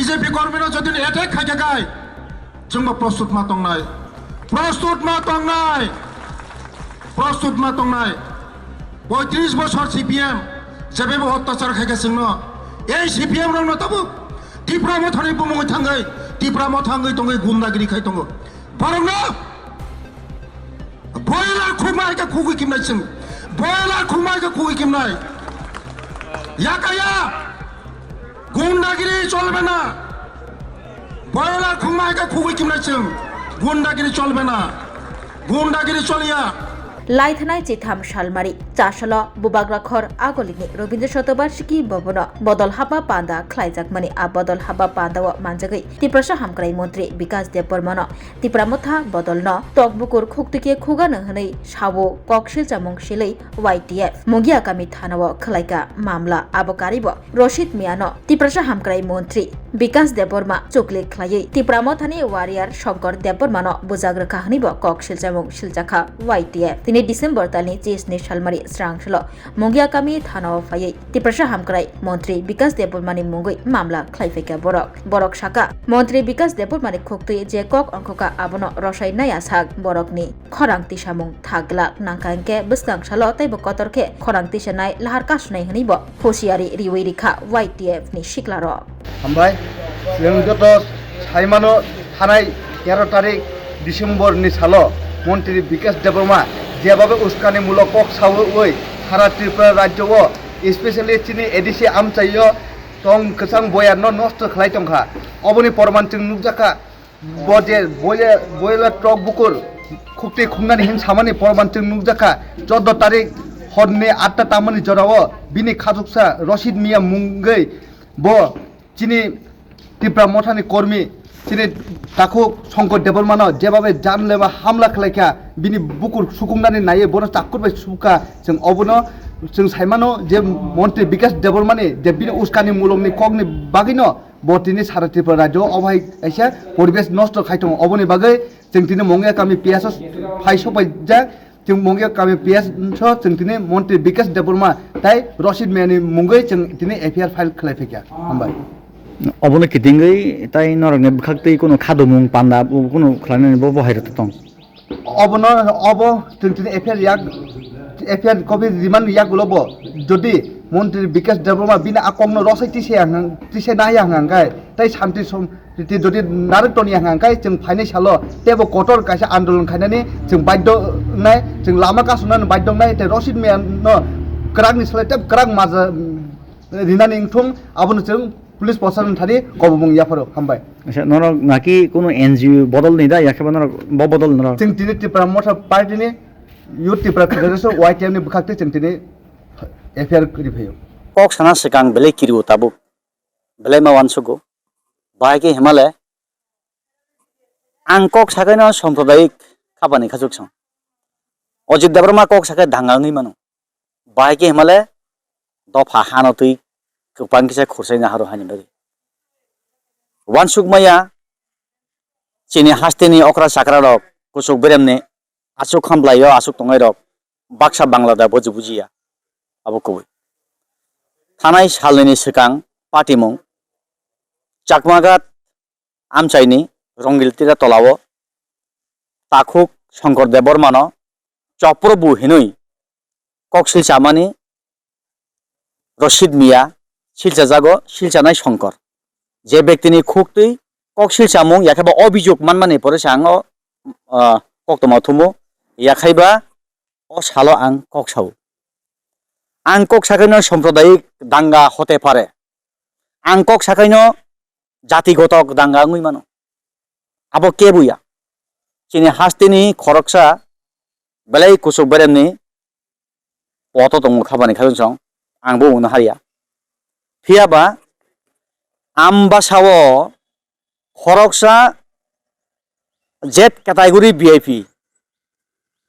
BJP কর্মীরা যদি এটেক খাইতে গায় जोंबो प्रस्तुत मा तंनाय प्रस्तुत मा तंनाय 35 বছর সিপিএম যেভাবে অত্যাচার খাইগাसिनो এই সিপিএম রং নতাবো ত্রিপুরা মথানি বুমুই থাঙ্গাই ত্রিপুরা মথাঙ্গै तंगै गुन्डागिरि खाय तंगो बरंना बयलार खुमायगा खुगै किमनाय जों बयलार खुमायगा खुगै किमनाय याकाया गुन्डागिरि चलबे ना बयलार खुमायगा खुगै किमनाय जों गुन्डागिरि चलबे ना गुन्डागिरि चलिया लाइथनाय चिथाम शालमारी चाशल बुबाग्राखर आगलिनि रबीन्द्र शतबार्षिकी भवन बदल हाबा पांदा ख्लाइजाकमानि आ बदल हाबा पांदाव मानजागै तिप्रसा हामक्राइ मन्त्री विकास देबबर्मन तिप्रामथा बदल न तकबुकुर खुक्तिके खुगानो हनै सावो ककशिल चामुं सिलै वाइटिएफ मुगिया कामि थानाव खलाइका मामला आबकारिब रशिद मियानो तिप्रसा हामक्राइ मन्त्री विकास देबबर्मा चुकले ख्लायै तिप्रामथानि वारियार शंकर देबबर्मन बुजाग्रखा हनिब ककशिल चामुं सिलजाखा वाइटिएफ तिनि डिसेम्बर तालनि 30 सालमारि स्रांसल मुगिया कामि थानाव फायै तिप्रसा हामक्राइ मन्त्री विकास देबबर्मानि मुंगै मामला ख्लाइफैका बरक साका मन्त्री विकास देबबर्मानि खुक्ति जे कक अंकका आबनो रसाय नाया साग बरकनि खरांति सामुं थागला नांखांके बिस्तांसाल तैबो कतरखे खरांति सनाय लाहार कासुनाय हनिब हुसियारि रिवै रिखा वाइटिएफ नि सिक्लार ओमफ्राय जों जत साइमानो थानाय 11 तारिख डिसेम्बर नि सालो मन्त्री विकास देबबर्मा जेबाबे उस्कानिमूलक कक सावै सारा त्रिपुरा राज्य स्पेशली चिनी एडिसि आमचाइयो तं कसां बया नष्ट खालाय तंखा अबनि परमान जों नुजाखा बजे बयला ट्रक बुकुर खुक्ति खुंनानि हिन सामानि परमान जों नुजाखा 14 तारिख हरनि 8टा तामानि जराव बिनि खाजुकसा रशिद मिया मुंगै ब चिनी त्रिपुरा मथानि कर्मी चिनी ताखौ शंकर देबबर्मान जेबाबे जानलेवा हामला खालायखा बिनि बुकुर सुकुंनानै नायो बर चाकुरबाय सुका जों अबनो जों साइमानो जे मन्त्री विकास देबबर्मानि जे बिनि उस्कानि मुलुगनि कगनि बागैनो बतिनि सारा त्रिपुरा राज्य अबहाय एसे परिबेश नष्ट खायथं अबनि बागै जों दिनै मंगिया कामि पियास फाइसबाय जा जों मंगिया कामि पियास जों दिनै मन्त्री विकास देबबर्मा ताइ रशिद मियानि मुंगै जों दिनै एफआईआर फाइल खालायफैया हामबाय अबनो किथिंगै ताइ नरगने बखाक्तै कोनो खादोमुं पान्दा कोनो खलायनानै बहायरत दं अबनो अब जों दिनै एफआईआर कपि रिमान्ड यागुलब जदि मन्त्री विकास देबबर्मा बिना आकंनो रसाय तिसे नाया हांगाय ताइ शान्ति सम जदि नारतनि हांगाय जों फाइनाय सालो तेबो कटर कायसा आन्दोलन खायनानै जों बाध्य नाय जों लामा कासुनानै बाध्य नाय ते रशिद मियानो क्रागनि सलायते क्राग माजा रिनानि इंथुं आबनो जों पुलिस प्रशासन थारी कबुं याफोरो हामबाय अच्छा नर नाकि कोनो एनजीओ बदल नै दा याखेबा नर बदल नर जों दिनै त्रिपुरा मथा पार्टीनि युथ त्रिपुरा फेडारेशन वाइटिएम नि बखाक्ते जों दिनै एफआईआर करिफैयो कक साना सिगां बेले किरिउ ताबु बेले मावान सुगु बायके हिमालय आं कक सागायनो साम्प्रदायिक खाबानि खाजुकसं अजित देबबर्मा कक सागाय धांगाङै मानो बायके हिमालय दफा हानतै गोबां किसा खरसायनो हारो हानि बागै वानसुकमाया चिनि हास्तेनि अक्रा साकरा रक कुसुक बेरेमने आसुक खामब्लायो आसुक तंगाय रक बाक्सा बांलादा बजु बुजिया आबुकबै थानाय सालनि सिगां पार्टीमुं चाकमागात आमचाइनि रंगिलतिरा तलाव ताखुक शंकर देबबर्मान चप्रबु हिनुई ककसिल चामानि रशिद मिया शिलचा जागो शिलचानाय शंकर जे व्यक्तिनि खुक्तै ककसिल चामुं याखेबा अभियोग मानमाने परे सांगो कक्तमा थुमु याखाइबा अ सालो आं कक साव आं कक साखायनो साम्प्रदायिक दांगा हते पारे आं कक साखायनो जातिगत Danga ngui mano abo kebuya chini hastini khoroksa belai kusuk beremni poto tong khabani khajongsong angbo ungno haria phiaba ambasawo khoroksa z category vip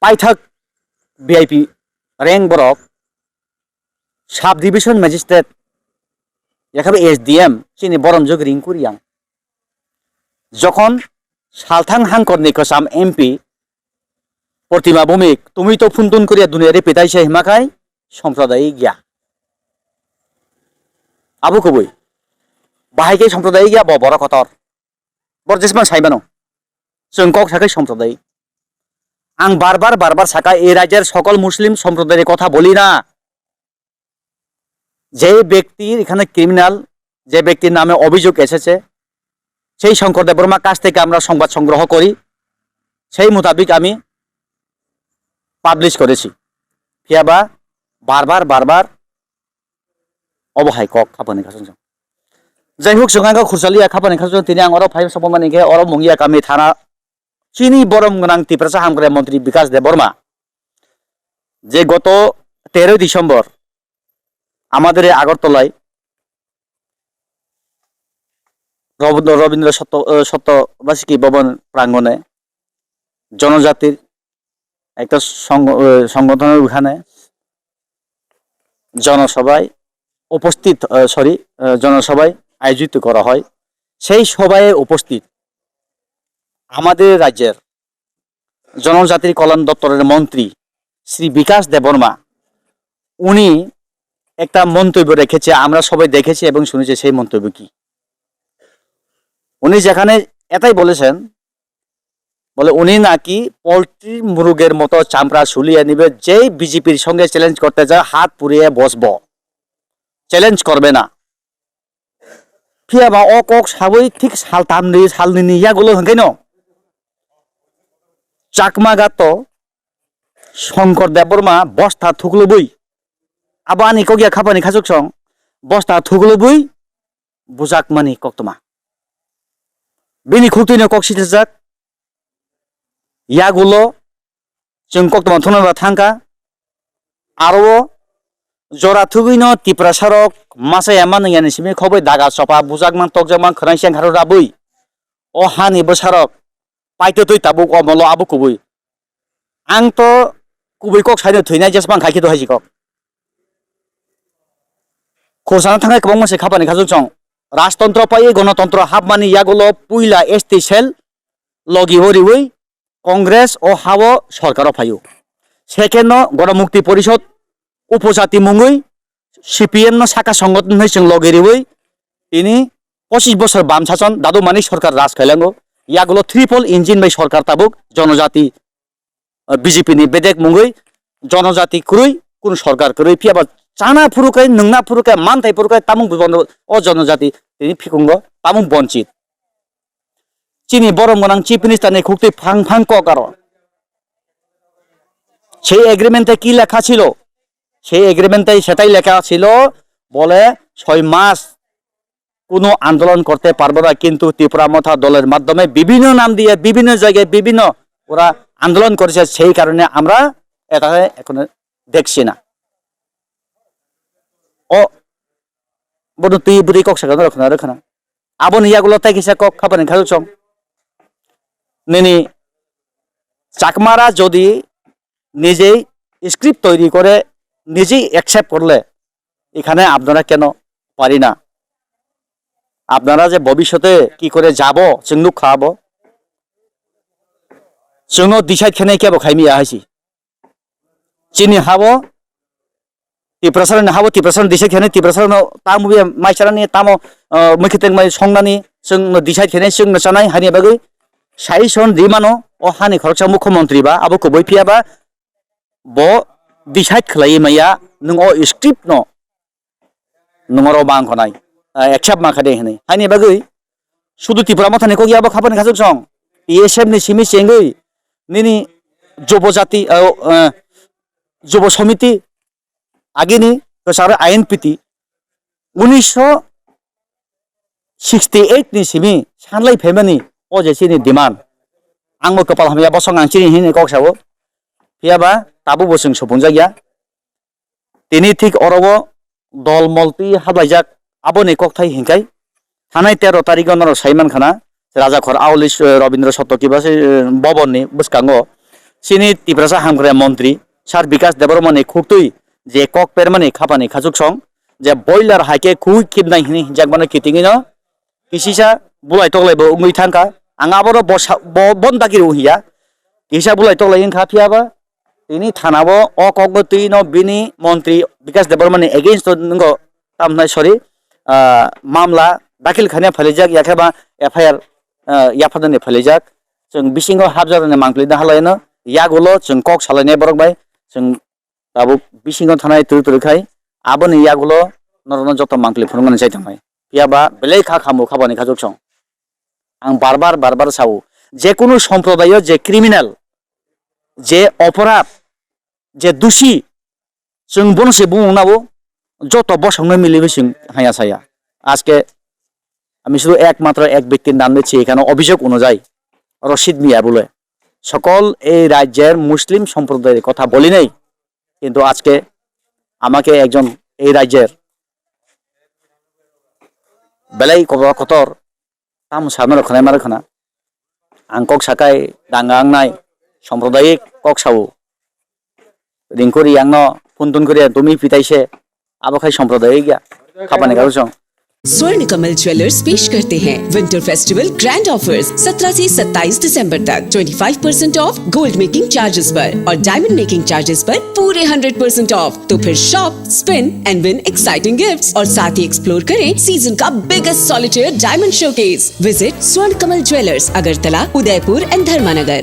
paithak vip rank borok sub division magistrate याखाबे एसडीएम चिनि बरम जोग रिंकुरियां जखन सालथां हांकरनि कसाम MP प्रतिमा भूमिक तुमी तो फुनतुन करिया दुनियारे पेटाइसे हिमाखाय सम्प्रदायिक गया आबुखौबै बाहायके सम्प्रदाय गया बर खतर बर जेसेबां साइबानो जों कक साखै सम्प्रदाय आं बारबार साका এই রাজ্যের সকল মুসলিম সম্প্রদায়ের কথা বলি না যে ব্যক্তির এখানে ক্রিমিনাল যে ব্যক্তির নামে অভিযোগ এসেছে সেই শঙ্কর দেববর্মার কাছ থেকে আমরা সংবাদ সংগ্রহ করি সেই মোতাবেক আমি পাবলিশ করেছি ফিয়াবা বারবার অবহাই কক খাপানি খাসুন যাই হোক जोंहा खुरसालिया खापानि खासुन তিনি আং অর ফাইভ সপমানিকে অর মঙ্গিয়া কামি থানা চিনি বরম গোনাং ত্রিপুরা হামগ্রা মন্ত্রী বিকাশ দেববর্মা যে গত 13 ডিসেম্বর আমাদের এই আগরতলায় রবীন্দ্র সত্যবাসিকী ভবন প্রাঙ্গণে জনজাতির একটা সংগঠনের ওখানে জনসভায় জনসভায় আয়োজিত করা হয় সেই সভায় উপস্থিত আমাদের রাজ্যের জনজাতির কল্যাণ দপ্তরের মন্ত্রী শ্রী বিকাশ দেববর্মা উনি একটা মন্তব্য রেখেছে আমরা সবাই দেখেছি এবং শুনেছি সেই মন্তব্য কি উনি যেখানে এটাই বলেছেন বলে উনি নাকি পোল্ট্রি মুরগের মতো চামড়া শুলিয়ে নিবে যেই বিজেপির সঙ্গে চ্যালেঞ্জ করতে যায় হাত পুড়িয়ে বসবো চ্যালেঞ্জ করবে না ফিয়াবা ও কক সাবই ঠিক সালনি ইয়াগুলো হ্যাঁ চাকমাগাত শঙ্কর দেববর্মা বস্তা থুকলুবই আবানি কগিয়া খাপানি খাজুক সং বস্তা থুকলুবই বুজাক মানি কক্তমা বিনি খুকতিনো কক সিটেজাক ইয়াগুলো जों कक्तमा थुनबा थांका आरो जरा थुगैनो तिप्रा सरक मासे यामान यानि सिमे खबै दागा सपा बुजाक मान तकजक मान खराइसें हारो राबुई ओ हानि बसारक पाइतो तै ताबुक अमलो आबु कुबुई आं तो कुबै कक साइनो थैनाय जेसबां खाखि तो हाइसि कक खरसाना थांनाय गोबां मानसि खाबानि खाजुक सं राजतन्त्र पाइ गणतन्त्र हाबमानि यागुलो पुइला एसटी सेल लगि हरिवै কংগ্রেস ও হাও সরকারও ফাইও সেকেন্ড গণমুক্তি পরিষদ উপজাতি মুঙ্গই সিপিএম ন শাখা সংগঠন হইসং লগেরিবই তিনি 25 বছর বাম শাসন দাদু মানিক সরকার রাজ খাইলাঙ্গো ইয়াগুলো ট্রিপল ইঞ্জিন বাই সরকার তাবুক জনজাতি বিজেপি নি বেদেক মুঙ্গই জনজাতি কুরুই কোন সরকার কুরুই ফিয়াবা চানা ফুরুকাই নংনা ফুরুকাই মানতাই ফুরুকাই তামুক বন্ধ ও জনজাতি তিনি ফিকুঙ্গ তামুক বঞ্চিত চিনি বরম গোনাং চিফ মিনিস্টার নে খুকতে ফাং ফাং কারো সেই এগ্রিমেন্টে কি লেখা ছিল সেই এগ্রিমেন্টে সেটাই লেখা ছিল বলে 6 মাস কোনো আন্দোলন করতে পারবে না কিন্তু ত্রিপুরা মথা দলের মাধ্যমে বিভিন্ন নাম দিয়ে বিভিন্ন জায়গায় বিভিন্ন ওরা আন্দোলন করেছে সেই কারণে আমরা এটাকে এখন দেখছি না ও বড় তুই বুড়ি কক সাগর রাখনা আবন ইয়াগুলো তাই কিসা কক খাবানি খালছং নেনি চাকমারা যদি নিজেই স্ক্রিপ্ট তৈরি করে নিজেই অ্যাকসেপ্ট করলে এখানে আপনারা কেন পারি না আপনারা যে ভবিষ্যতে কি করে যাব जोंनो খাবো जोंनो ডিসাইড খেনে কেবো খাইমিয়া হাইছি চিনি হাবো ত্রিপ্রাসারন হাবো ত্রিপ্রাসারন ডিসাইড খেনে ত্রিপ্রাসারন তামুবি মাইসারানি তামো মখিতেং মাই সংনানি जोंनो ডিসাইড খেনে जोंनो জানাই হানি বাগै সাইसन रिमानो ओ हानि खरकसा मुख्यमंत्री बा आबो कबै फियाबा बो डिसाइड खलाय माया नों ओ स्क्रिप्ट न नंगरो बां खनाय एक्सेप्ट माखादे हनै हानि बागै सुदु टिप्रा मथानि को गियाबो खापानि खाजुक सं एसएम नि सिमि सेंगै निनि जब जाति जब समिति आगिनि गोसार आईएनपीटी 1968 नि सिमि सानलाय फेमानि ओ जेसिनि डिमान्ड आंबो कपाल हामिया बसं आं चिनि हिनि कक्साबो फियाबा ताबु बसं सफुंजा गया तिनि ठीक अरबो दल मल्टी हाबलायजाक आबोनि कक्थाय हिंखाय थानाय 13 तारिख नर साइमान खाना राजाखर आवलि रबीन्द्र सत्तकिबासे भवननि बुसकांगो सिनि तिप्रासा हामग्रा मन्त्री सार विकास देबबर्मानि खुक्तुइ जे कक पेरमानि खापानि खाजुक सं जे बयलार हाइके खुइ खिबनाय हिनि जाकबानो कितिङिनो किसिसा बुलाय तगलायबो उङै थांका आंगाबो बन्दागिरि उहिया किसा बुलाय तगलाय इंखा फियाबा तिनि थानाबो अ कक तुइनो बिनि मन्त्री विकास देबबर्मानि एगेन्स्ट नंगो तामनाय सरि मामला दाखिल खानाया फालिजाक याखाबा एफआईआर याफादने फालिजाक जों बिसिङाव हाबजारने मांख्लिदा हालायनो यागुलो जों कक सालायनाय बरकबाय जों दाबो बिसिङाव थानाय तुरुखाय आबोनो यागुलो नरन जत मांख्लि फुरमान जाय थांबाय पियाबा बेलै खा खामु खाबानि खाजोक सं आं बारबार सावो जे कोनो सम्प्रदाय जे क्रिमिनाल जे अपराध जे दोषी जों बनसे बुंनाबो যত বসংনো মিলিবে সিং হায়া ছায়া আজকে আমি শুধু একমাত্র এক ব্যক্তির নাম দিচ্ছি এখানে অভিযোগ অনুযায়ী রশিদ মিয়া বলে সকল এই রাজ্যের মুসলিম সম্প্রদায়ের কথা বলি নাই কিন্তু আজকে আমাকে একজন এই রাজ্যের বেলাই কতর তাম সামনে রখানায় মারখানা আং কক সাকায় দাঙ্গা আংনাই সাম্প্রদায়িক কক সাবু রিংকরি আংন ফুনতুন করিয়া তুমি পিতাইছে আবখাই সাম্প্রদায়িক খাবানি কারো সং स्वर्ण कमल ज्वेलर्स पेश करते हैं विंटर फेस्टिवल ग्रैंड ऑफर्स 17 से 27 दिसंबर तक 25% ऑफ गोल्ड मेकिंग चार्जेस पर और डायमंड मेकिंग चार्जेस पर पूरे 100% ऑफ। तो फिर shop, spin and win exciting gifts और साथ ही एक्सप्लोर करें सीजन का biggest solitaire diamond showcase. Visit स्वर्ण कमल ज्वेलर्स, अगरतला, उदयपुर एंड धर्मानगर।